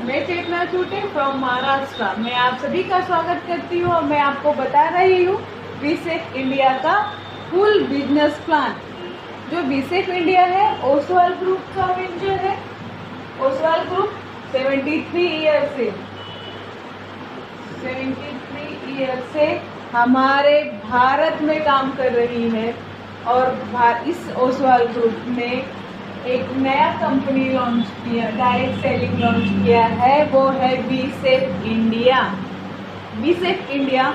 मैं चेतना चूटे फ्रॉम महाराष्ट्र। मैं आप सभी का स्वागत करती हूँ और मैं आपको बता रही हूँ बीसेफ इंडिया का फुल बिजनेस प्लान। जो बीसेफ इंडिया है ओसवाल ग्रुप का वेंचर है। ओसवाल ग्रुप 73 ईयर से हमारे भारत में काम कर रही है और इस ओसवाल ग्रुप ने एक नया कंपनी लॉन्च किया, डायरेक्ट सेलिंग लॉन्च किया है, वो है बीसेफ इंडिया। बीसेफ इंडिया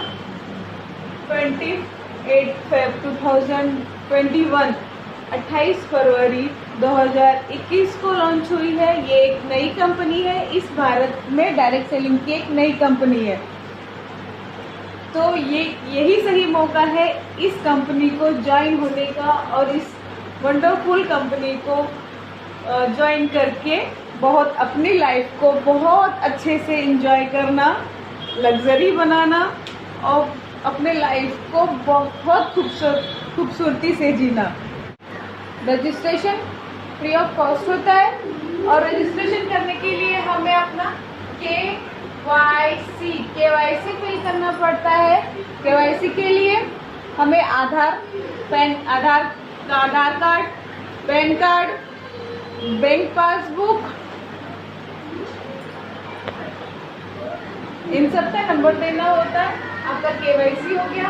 28 फेब 2021 28 फरवरी 2021 को लॉन्च हुई है। ये एक नई कंपनी है, इस भारत में डायरेक्ट सेलिंग की एक नई कंपनी है। तो यही सही मौका है इस कंपनी को ज्वाइन होने का और इस वंडरफुल कंपनी को ज्वाइन करके बहुत अपनी लाइफ को बहुत अच्छे से एंजॉय करना, लग्जरी बनाना और अपने लाइफ को बहुत खूबसूरती से जीना। रजिस्ट्रेशन फ्री ऑफ कॉस्ट होता है और रजिस्ट्रेशन करने के लिए हमें अपना केवाईसी फिल करना पड़ता है। केवाईसी के लिए हमें Aadhaar card, PAN card, bank passbook, इन सब का नंबर देना होता है। आपका केवाईसी हो गया।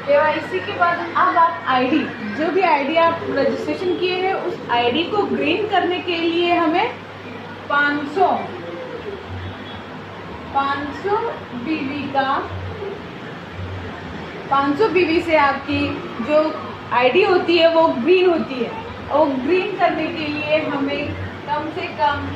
केवाईसी के बाद अब आप आईडी, जो भी आईडी आप रजिस्ट्रेशन किए हैं उस आईडी को ग्रीन करने के लिए हमें 500 बीवी से आपकी जो आईडी होती है वो ग्रीन होती है। और ग्रीन करने के लिए हमें कम से कम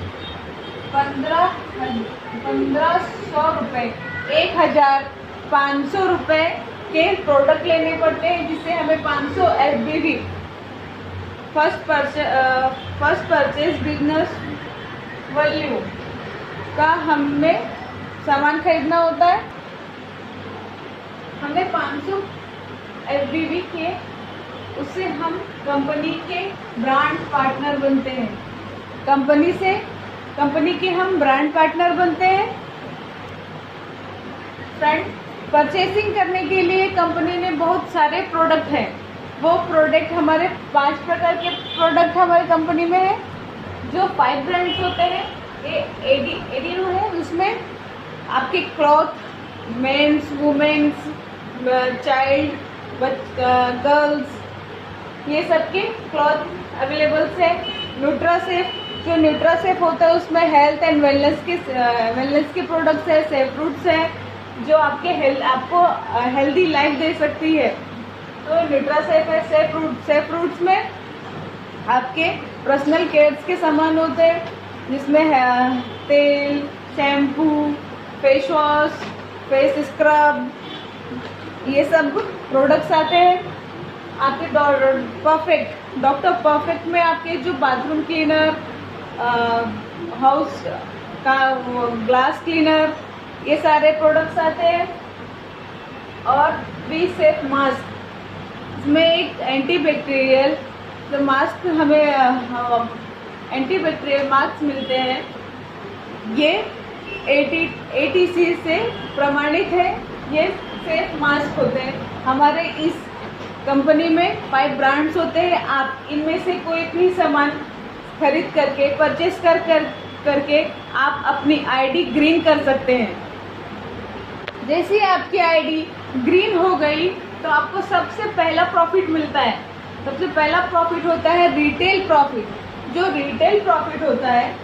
1500 रुपये 1500 रुपये के प्रोडक्ट लेने पड़ते हैं, जिससे हमें 500 FBV first purchase business value का हमें सामान खरीदना होता है। हमें 500 FBV के उससे हम कंपनी के ब्रांड पार्टनर बनते हैं। कंपनी के हम ब्रांड पार्टनर बनते हैं। फ्रेंड, परचेसिंग करने के लिए कंपनी ने बहुत सारे प्रोडक्ट हैं। वो प्रोडक्ट हमारे 5 प्रकार के प्रोडक्ट हमारी कंपनी में है। जो 5 ब्रांड्स होते हैं, एडीनो है, उसमें आपके cloth, men's, women's, child, girls, ये सब के क्लॉथ अवेलेबल है। न्यूट्रासेफ, जो न्यूट्रासेफ होता है उसमें हेल्थ एंड वेलनेस के प्रोडक्ट्स है। सेफ फ्रूट्स है, जो आपको हेल्दी लाइफ दे सकती है। तो न्यूट्रासेफ है। सेफ फ्रूट्स में आपके पर्सनल केयर्स के सामान होते हैं, जिसमें तेल, shampoo, face wash, face scrub, ये सब प्रोडक्ट्स आते हैं। आपके डॉक्टर परफेक्ट में आपके जो बाथरूम क्लीनर, हाउस का ग्लास क्लीनर, ये सारे प्रोडक्ट्स आते हैं। और बीसेफ मास्क, इसमें एक एंटीबैक्टीरियल जो मास्क हमें एंटीबैक्टीरियल मास्क मिलते हैं। ये ATC से प्रमाणित है। ये सेफ मास्क होते हैं। हमारे इस कंपनी में 5 ब्रांड्स होते हैं। आप इनमें से कोई भी सामान खरीद करके परचेस करके आप अपनी आईडी ग्रीन कर सकते हैं। जैसे आपकी आईडी ग्रीन हो गई तो आपको सबसे पहला प्रॉफिट मिलता है। सबसे पहला प्रॉफिट होता है रिटेल प्रॉफिट। जो रिटेल प्रॉफिट होता है,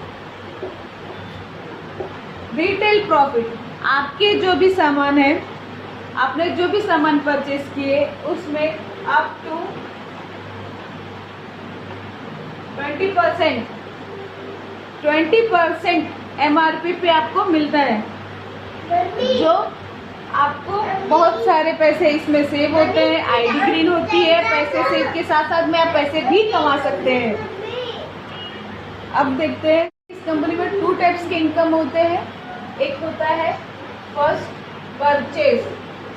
रिटेल प्रॉफिट आपके जो भी सामान है, आपने जो भी सामान परचेस किए उसमें अप टू 20% MRP पे आपको मिलता है। जो आपको बहुत सारे पैसे इसमें सेव होते हैं। आईडी ग्रीन होती है। पैसे सेव के साथ साथ में आप पैसे भी कमा सकते हैं। अब देखते हैं, इस कंपनी में 2 टाइप्स के इनकम होते हैं। एक होता है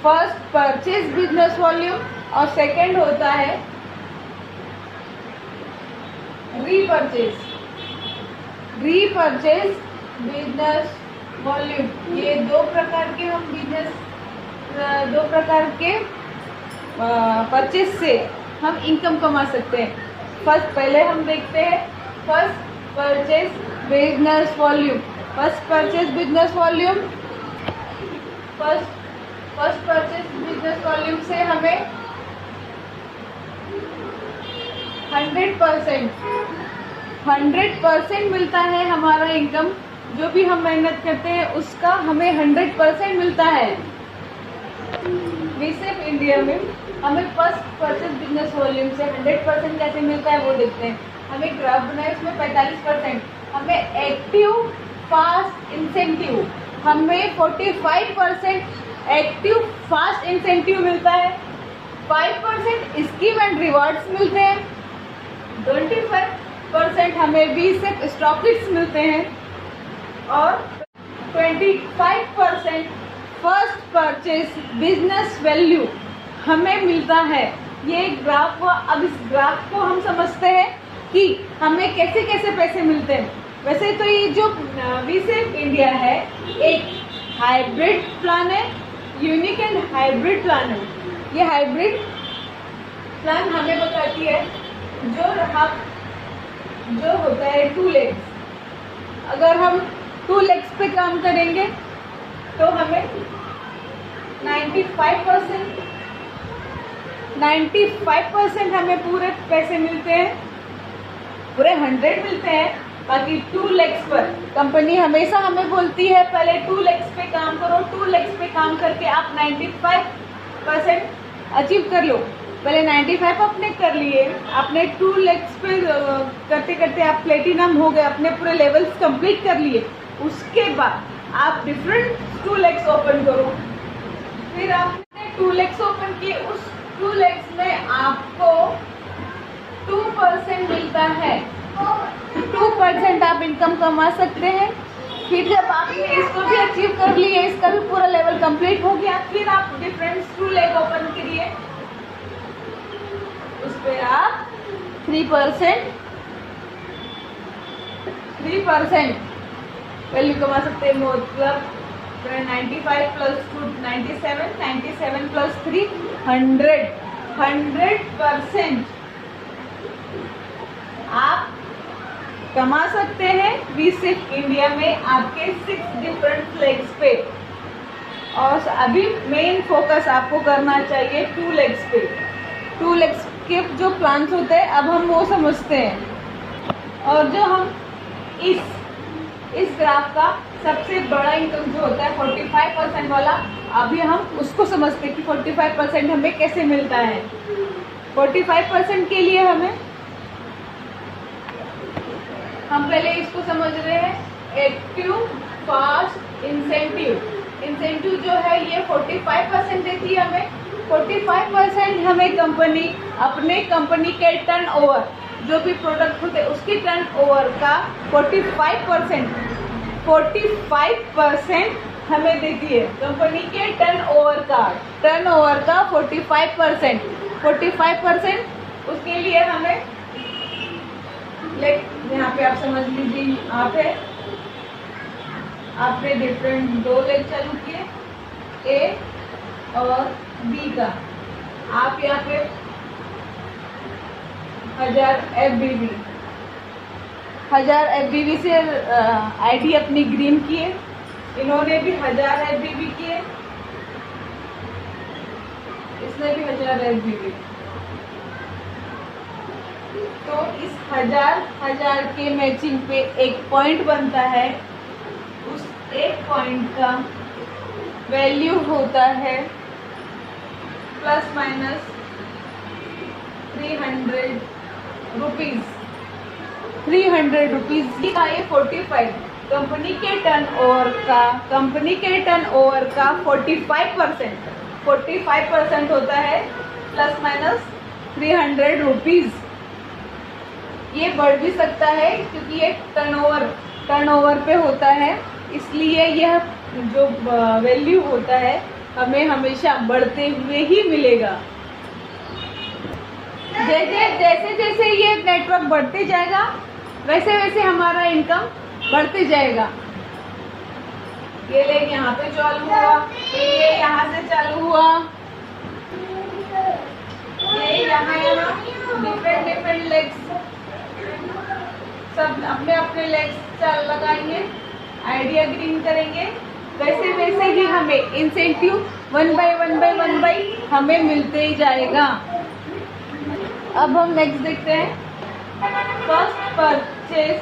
फर्स्ट परचेज बिजनेस वॉल्यूम और सेकंड होता है रीपरचेज बिजनेस वॉल्यूम, ये दो प्रकार के हम बिजनेस, दो प्रकार के परचेज से हम इनकम कमा सकते हैं। फर्स्ट पहले हम देखते हैं first purchase business volume. First purchase business volume, first purchase business volume से हमें 100% मिलता है हमारा इनकम। जो भी हम मेहनत करते हैं उसका हमें 100% मिलता है। वीसेप इंडिया में हमें फर्स्ट परचेज बिजनेस वॉल्यूम से 100% कैसे मिलता है वो देखते हैं। हमें ग्राफ बनाए, उसमें 45%, हमें एक्टिव फास्ट इंसेंटिव, हमें 45% एक्टिव फास्ट इंसेंटिव मिलता है। 5% स्कीम एंड रिवार्ड्स मिलते हैं। 25% हमें वीसेप स्टॉकिट्स मिलते हैं और 25% फर्स्ट परचेज बिजनेस वैल्यू हमें मिलता है। ये ग्राफ हुआ। अब इस ग्राफ को हम समझते हैं कि हमें कैसे कैसे पैसे मिलते हैं। वैसे तो ये जो वीसेप इंडिया है एक हाइब्रिड प्लान है, यूनिक एंड हाइब्रिड प्लान है। ये हाइब्रिड प्लान हमें बताती है जो होता है 2 लेग्स। अगर हम 2 लेग्स पे काम करेंगे तो हमें 95% हमें पूरे पैसे मिलते हैं, पूरे 100 मिलते हैं। बाकी 2 लेग्स पर कंपनी हमेशा हमें बोलती है पहले 2 लेग्स पे काम करो। 2 लेग्स पे काम करके आप 95% अचीव कर लो। पहले 95 आपने कर लिए, आपने 2 लेग्स पे करते करते आप प्लेटिनम हो गए, अपने पूरे लेवल्स कंप्लीट कर लिए। उसके बाद आप डिफरेंट 2 लेग्स ओपन करो। फिर आपने 2 लेग्स ओपन किए, उस 2 लेग्स में आपको 2% मिलता है। 2% आप इनकम कमा सकते हैं। फिर जब आपने इसको भी अचीव कर लिए, इसका भी पूरा लेवल कंप्लीट हो गया, फिर आप डिफरेंट 2 लेग ओपन करिए, उस पर आप 3% वैल्यू कमा सकते हैं। मतलब 95 प्लस 2 97, 97 प्लस 3 100% आप कमा सकते हैं वीसेप इंडिया में आपके 6 डिफरेंट लेग्स पे। और अभी मेन फोकस आपको करना चाहिए 2 लेग्स पे। 2 लेग्स के जो प्लान्स होते हैं अब हम वो समझते हैं। और जो हम इस ग्राफ का सबसे बड़ा इनकम जो होता है 45% वाला, अभी हम उसको समझते हैं कि 45% हमें कैसे मिलता है। 45% के लिए हम पहले इसको समझ रहे हैं एक्टिव फास्ट इंसेंटिव। इंसेंटिव जो है ये 45% देती है हमें। 45% हमें कंपनी अपने कंपनी के टर्नओवर, जो भी प्रोडक्ट होते हैं उसके टर्नओवर का 45% हमें देती है। कंपनी के टर्नओवर का 45% उसके लिए हमें यहाँ पे आप समझ लीजिए, आपने डिफरेंट 2 लेग चालू किए ए और बी का। आप यहाँ पे 1000 FBB से आईडी अपनी ग्रीन किए, इन्होंने भी 1000 FBB किए, इसने भी 1000 FBB। तो इस 1000 के मैचिंग पे एक पॉइंट बनता है। उस एक पॉइंट का वैल्यू होता है प्लस माइनस 300 रुपीज़। 300 रुपीज़ का ये 45 कंपनी के टर्नओवर का 45% होता है प्लस माइनस 300 रुपीज़। ये बढ़ भी सकता है क्योंकि ये टर्नओवर पे होता है, इसलिए यह जो वैल्यू होता है हमें हमेशा बढ़ते हुए ही मिलेगा। जैसे ये नेटवर्क बढ़ते जाएगा वैसे वैसे हमारा इनकम बढ़ते जाएगा। ये लेग यहाँ पे चालू हुआ, फिर ये यहाँ से चालू हुआ, ये यहाँ डिफरेंट लेग्स, सब अपने अपने लेग्स चाल लगाएंगे, आइडिया ग्रीन करेंगे। वैसे वैसे ही हमें इंसेंटिव 1 बाय 1 हमें मिलते ही जाएगा। अब हम नेक्स्ट देखते हैं, फर्स्ट परचेस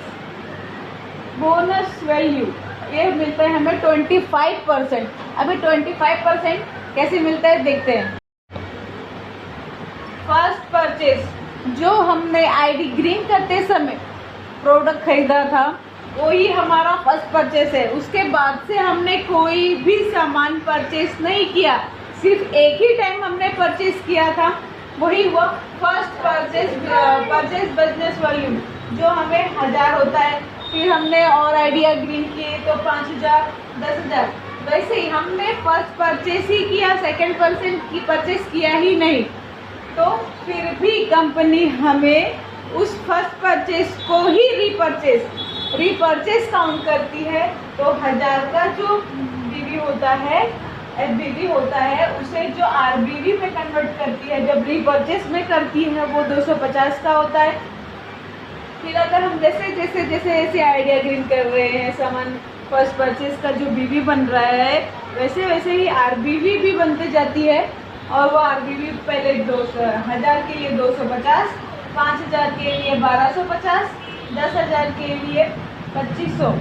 बोनस वैल्यू, ये मिलता है हमें 25%। अभी 25% कैसे मिलता है देखते हैं। फर्स्ट परचेस, जो हमने आईडी ग्रीन करते समय प्रोडक्ट खरीदा था वही हमारा फर्स्ट परचेस है। उसके बाद से हमने कोई भी सामान परचेस नहीं किया, सिर्फ एक ही टाइम हमने परचेस किया था, वही हुआ फर्स्ट परचेस बिजनेस वॉल्यूम, जो हमें 1000 होता है। फिर हमने और आइडिया ग्रीन किए तो 5000, 10000, वैसे ही हमने फर्स्ट परचेस ही किया, सेकंड की परचेस किया ही नहीं। तो फिर भी कंपनी हमें उस फर्स्ट परचेस को ही रीपरचेस काउंट करती है। तो 1000 का जो बीवी होता है, एफबीवी होता है, उसे जो आरबीवी में कन्वर्ट करती है, जब रीपरचेस में करती है वो 250 का होता है। फिर अगर हम जैसे आइडिया ग्रीन कर रहे हैं, सामान फर्स्ट परचेस का जो बीवी बन रहा है, वैसे वैसे ही आरबीवी भी बनते जाती है। और वो आरबीवी पहले 1000 के लिए 250, 5000 के लिए 1250, 10,000 के लिए 2500,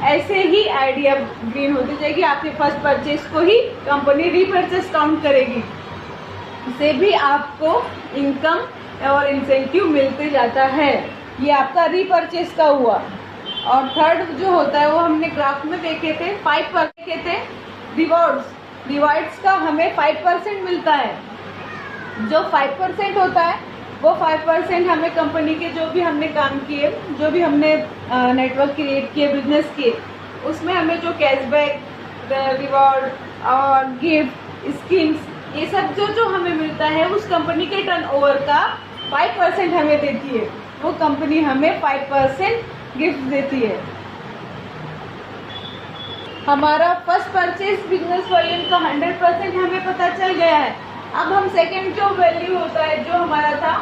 ऐसे ही आइडिया ग्रीन होती जाएगी। आपके फर्स्ट परचेस को ही कंपनी रीपरचेस काउंट करेगी, इससे भी आपको इनकम और इंसेंटिव मिलते जाता है। ये आपका रीपरचेस का हुआ। और थर्ड जो होता है वो हमने ग्राफ में देखे थे, 5% देखे थे रिवॉर्ड्स का हमें 5% मिलता है। जो 5% होता है वो 5% हमें कंपनी के जो भी हमने काम किए, जो भी हमने नेटवर्क क्रिएट किए, बिजनेस किए, उसमें हमें जो कैशबैक, रिवॉर्ड और गिफ्ट स्कीम्स, ये सब जो हमें मिलता है उस कंपनी के टर्नओवर का 5% हमें देती है। वो कंपनी हमें 5% गिफ्ट देती है। हमारा फर्स्ट परचेज बिजनेस वॉल्यूम का 100% हमें पता चल गया है। अब हम सेकेंड जो वैल्यू होता है, जो हमारा था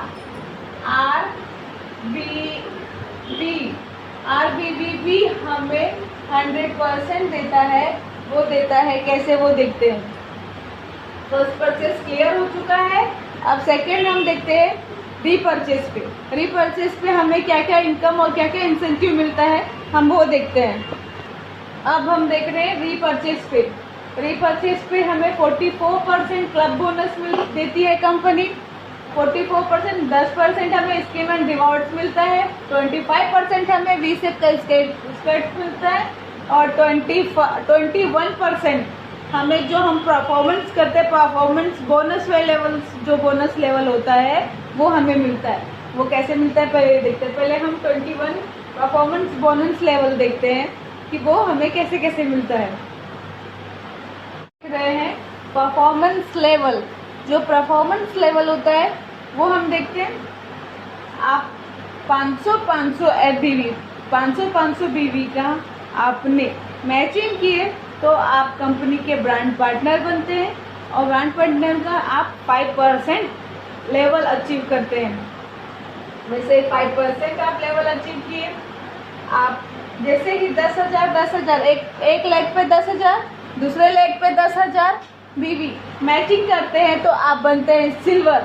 आरबीबी भी हमें 100% देता है। वो देता है कैसे, वो देखते हैं। फर्स्ट परचेज क्लियर हो चुका है। अब सेकेंड हम देखते हैं रीपरचेज पे। रीपरचेज पे हमें क्या क्या इनकम और क्या क्या इंसेंटिव मिलता है, हम वो देखते हैं। अब हम देख रहे हैं रीपरचेज पे। रीपरचेज पे हमें 44% क्लब बोनस देती है कंपनी। 44%, 10% हमें स्कीम एंड रिवॉर्ड्स मिलता है, 25% हमें वीसेप का स्कर्ट मिलता है, और 21% हमें जो हम परफॉर्मेंस करते हैं, परफॉर्मेंस बोनस लेवल, जो बोनस लेवल होता है वो हमें मिलता है। वो कैसे मिलता है पहले देखते हैं। पहले हम 21 परफॉर्मेंस बोनस लेवल देखते हैं कि वो हमें कैसे कैसे मिलता है। देख रहे हैं परफॉर्मेंस लेवल। जो परफॉर्मेंस लेवल होता है वो हम देखते हैं। आप 500 एफबीवी, 500 बीवी का आपने मैचिंग किए तो आप कंपनी के ब्रांड पार्टनर बनते हैं, और ब्रांड पार्टनर का आप 5% लेवल अचीव करते हैं। वैसे 5% आप लेवल अचीव किए। आप जैसे कि 10,000 एक लेग पे 10,000, दूसरे लेग पे 10,000 बीवी मैचिंग करते हैं तो आप बनते हैं सिल्वर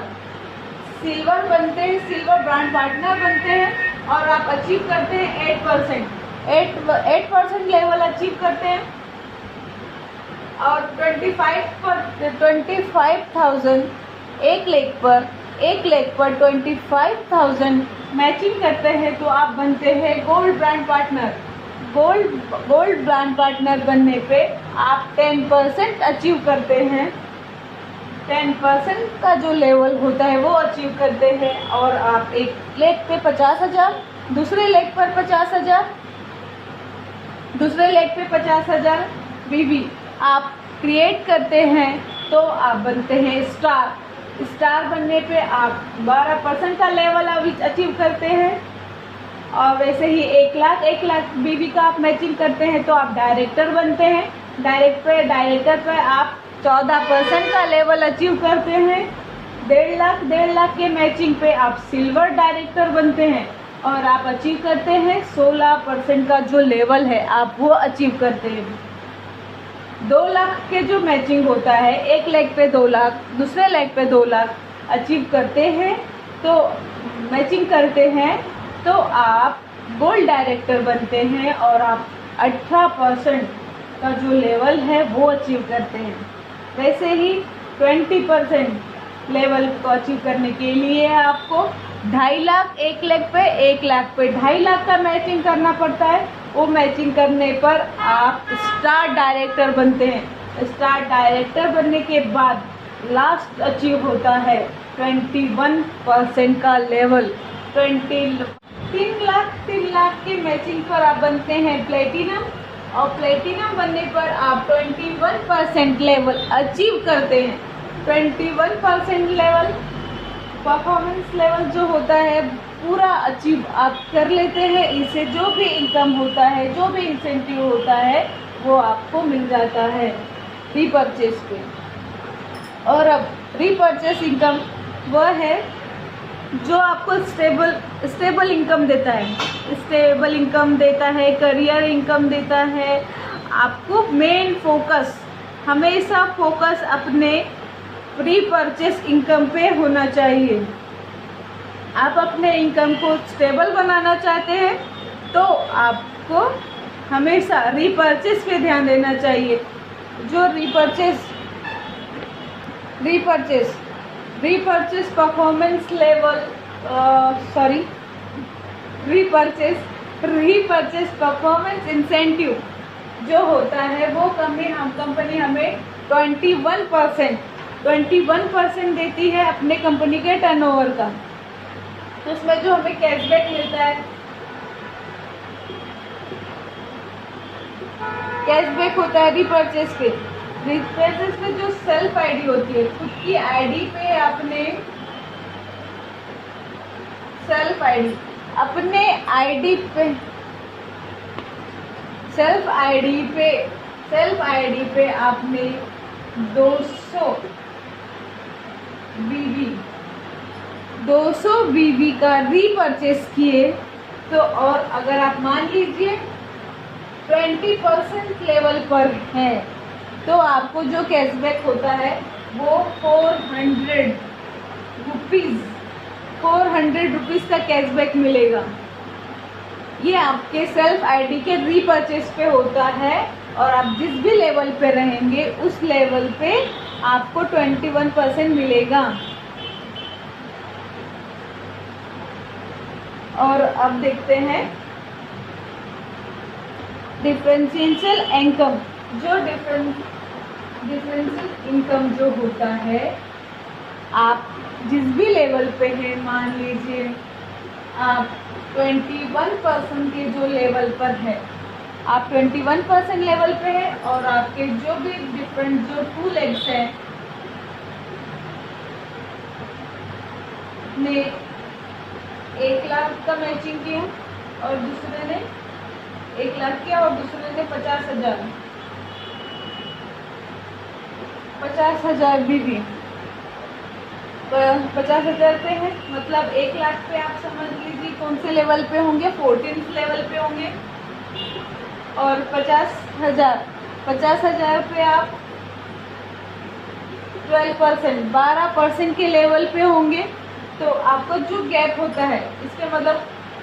बनते हैं, सिल्वर ब्रांड पार्टनर बनते हैं, और आप अचीव करते हैं 8% लेवल अचीव करते हैं। और 25,000 एक लेग पर 25,000 मैचिंग करते हैं तो आप बनते हैं gold brand partner. Gold brand partner बनने पे आप 10% अचीव करते हैं। 10% का जो लेवल होता है वो अचीव करते हैं, और आप एक लेग पे 50,000, दूसरे लेग पर 50,000, दूसरे लेग पे 50,000 बीवी आप क्रिएट करते हैं तो आप बनते हैं स्टार बनने पे आप 12% का लेवल अचीव करते हैं। और वैसे ही 1 लाख बीवी का आप मैचिंग करते हैं तो आप डायरेक्टर बनते हैं। डायरेक्टर पे आप 14% का लेवल अचीव करते हैं। 1.5 लाख के मैचिंग पे आप सिल्वर डायरेक्टर बनते हैं और आप अचीव करते हैं 16% का जो लेवल है आप वो अचीव करते हैं। 2 लाख के जो मैचिंग होता है, 1 लाख पे 2 लाख, दूसरे लाख पे 2 लाख अचीव करते हैं तो मैचिंग करते हैं तो आप गोल्ड डायरेक्टर बनते हैं और आप 18% का जो लेवल है वो अचीव करते हैं। वैसे ही 20% लेवल को अचीव करने के लिए आपको 2.5 लाख, 1 लाख पे 1 लाख पे 2.5 लाख का मैचिंग करना पड़ता है। वो मैचिंग करने पर आप स्टार डायरेक्टर बनते हैं। स्टार डायरेक्टर बनने के बाद लास्ट अचीव होता है 21% का लेवल। 3 लाख के मैचिंग पर आप बनते हैं प्लेटिनम और प्लेटिनम बनने पर आप 21% लेवल अचीव करते हैं। 21% लेवल परफॉर्मेंस लेवल जो होता है पूरा अचीव आप कर लेते हैं। इससे जो भी इनकम होता है, जो भी इंसेंटिव होता है वो आपको मिल जाता है रीपरचेज पे। और अब रीपरचेज इनकम वह है जो आपको स्टेबल इनकम देता है। स्टेबल इनकम देता है, करियर इनकम देता है। आपको मेन फोकस, हमेशा फोकस अपने रीपरचेज इनकम पे होना चाहिए। आप अपने इनकम को स्टेबल बनाना चाहते हैं तो आपको हमेशा रीपरचेज पे ध्यान देना चाहिए। जो repurchase performance level repurchase performance incentive जो होता है वो कंपनी हमें 21% देती है अपने कंपनी के टर्नओवर का। तो उसमें जो हमें कैशबैक मिलता है, कैशबैक होता है रीपरचेज पे जो सेल्फ आईडी होती है, खुद की आईडी पे आपने सेल्फ आईडी पे आपने 200 बीवी का रीपरचेज किए तो, और अगर आप मान लीजिए 20% लेवल पर है तो आपको जो कैशबैक होता है वो 400 रुपीज़ का कैशबैक मिलेगा। ये आपके सेल्फ आईडी के रीपरचेज पे होता है और आप जिस भी लेवल पे रहेंगे उस लेवल पे आपको 21% मिलेगा। और अब देखते हैं डिफरेंशियल इनकम। जो डिफरेंशियल इनकम जो होता है, आप जिस भी लेवल पे हैं, मान लीजिए आप 21% के जो लेवल पर है, आप 21% लेवल पे हैं और आपके जो भी डिफरेंट जो 2 लेग्स हैं ने 1 लाख का मैचिंग किया और दूसरे ने 1 लाख किया और दूसरे ने 50,000 भी दी। 50,000 पे है, मतलब 1 लाख पे आप समझ लीजिए कौन से लेवल पे होंगे, 14th लेवल पे होंगे। और 50,000 पे आप 12% के लेवल पे होंगे। तो आपका जो गैप होता है, इसके मतलब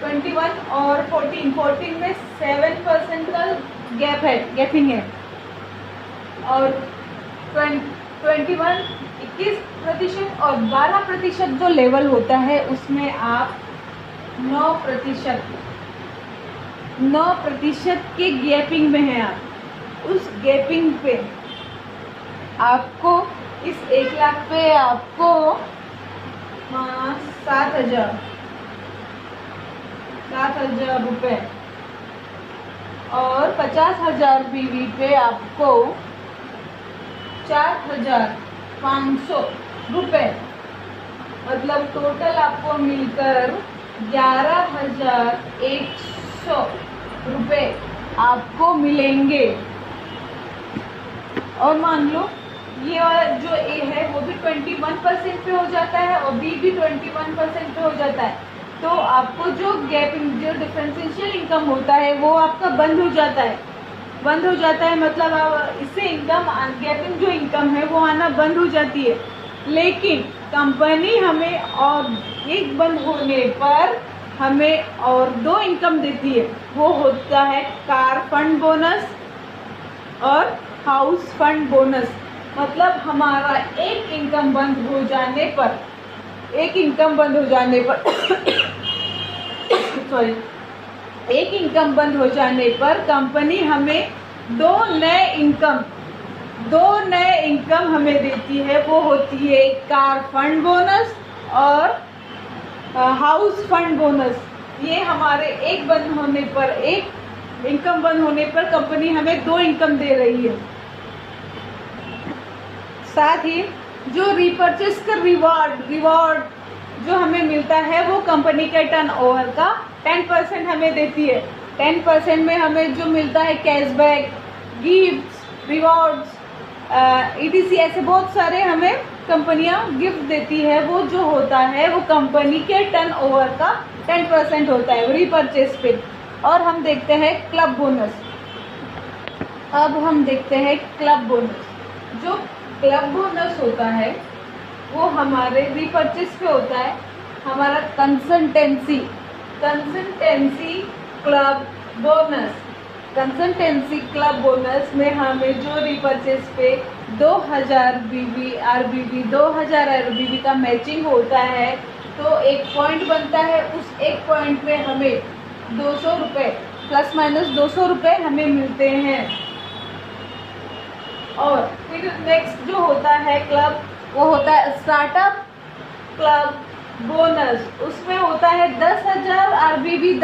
21 और 14 में 7% का गैपिंग है। और 21% और 12% जो लेवल होता है उसमें आप 9% के गैपिंग में हैं। आप उस गैपिंग पे आपको इस 1 लाख पे आपको 7,000 रुपये और 50,000 बीवी पे आपको 4,500 रुपये, मतलब टोटल आपको मिलकर 11,100 रुपये आपको मिलेंगे। और मान लो ये वाला जो ए है वो भी 21% पे हो जाता है और बी भी 21% पे हो जाता है, तो आपको जो जो डिफरेंशियल इनकम होता है वो आपका बंद हो जाता है। बंद हो जाता है मतलब इससे इनकम गैपिंग जो इनकम है वो आना बंद हो जाती है। लेकिन कंपनी हमें और एक बंद होने पर हमें और 2 इनकम देती है, वो होता है कार फंड बोनस और हाउस फंड बोनस। मतलब हमारा एक इनकम बंद हो जाने पर सॉरी, एक इनकम बंद हो जाने पर कंपनी हमें 2 नए इनकम हमें देती है। वो होती है कार फंड बोनस और हाउस फंड बोनस। ये हमारे एक इनकम बंद होने पर कंपनी हमें 2 इनकम दे रही है। साथ ही जो रीपर्चेस का रिवॉर्ड जो हमें मिलता है वो कंपनी के टर्नओवर का 10% हमें देती है। 10% में हमें जो मिलता है कैशबैक, गिफ्ट्स, रिवॉर्ड्स, ETC ऐसे बहुत सारे हमें कंपनियां गिफ्ट देती है। वो जो होता है वो कंपनी के टर्नओवर का 10% होता है रीपर्चेस पे। और हम देखते हैं क्लब बोनस। अब हम देखते हैं क्लब बोनस। जो क्लब बोनस होता है वो हमारे रीपर्चेस पे होता है। हमारा कंसल्टेंसी क्लब बोनस में हमें जो रीपर्चेस पे 2000 RBB का मैचिंग होता है, तो एक पॉइंट बनता है। उस एक पॉइंट पे हमें 200 रुपये प्लस माइनस 200 रुपये हमें मिलते हैं। और फिर नेक्स्ट जो होता है क्लब, वो होता है स्टार्टअप क्लब बोनस। उसमें होता है 10,000 RBB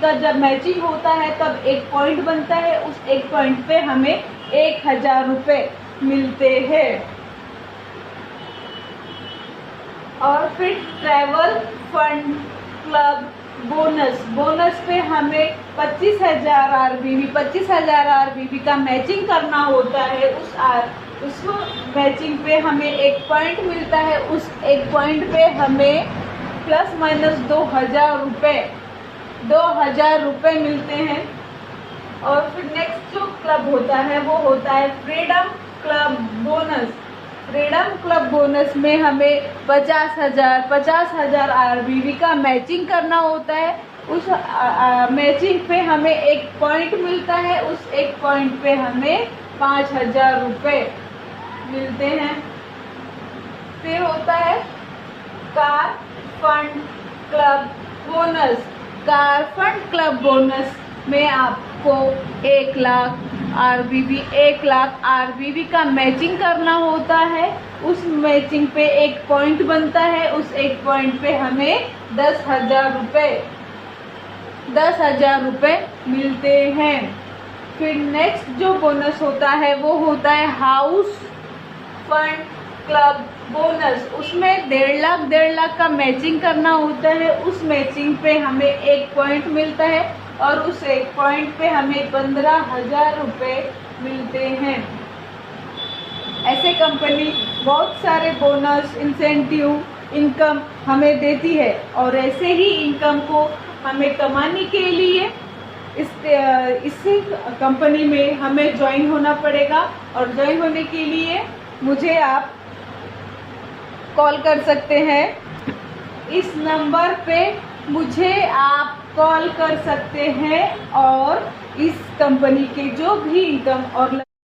का जब मैचिंग होता है तब एक पॉइंट बनता है। उस एक पॉइंट पे हमें 1,000 रुपये मिलते हैं। और फिर ट्रैवल फंड क्लब बोनस पे हमें 25,000 RBB का मैचिंग करना होता है। उस मैचिंग पे हमें एक पॉइंट मिलता है। उस एक पॉइंट पे हमें प्लस माइनस 2,000 रुपये मिलते हैं। और फिर नेक्स्ट जो क्लब होता है वो होता है फ्रीडम क्लब बोनस में हमें 50,000 RBB का मैचिंग करना होता है। उस मैचिंग पे हमें एक पॉइंट मिलता है। उस एक पॉइंट पे हमें 5,000 रुपये मिलते हैं। फिर होता है कार फंड क्लब बोनस में आपको 1,00,000 RBB का मैचिंग करना होता है। उस मैचिंग पे एक पॉइंट बनता है। उस एक पॉइंट पे हमें 10,000 रुपये मिलते हैं। फिर नेक्स्ट जो बोनस होता है वो होता है हाउस फंड क्लब बोनस। उसमें 1.5 लाख का मैचिंग करना होता है। उस मैचिंग पे हमें एक पॉइंट मिलता है और उस एक पॉइंट पे हमें 15,000 रुपये मिलते हैं। ऐसे कंपनी बहुत सारे बोनस, इंसेंटिव, इनकम हमें देती है। और ऐसे ही इनकम को हमें कमाने के लिए इसी कंपनी में हमें ज्वाइन होना पड़ेगा। और ज्वाइन होने के लिए मुझे आप कॉल कर सकते हैं। इस नंबर पे मुझे आप कॉल कर सकते हैं और इस कंपनी के जो भी इनकम और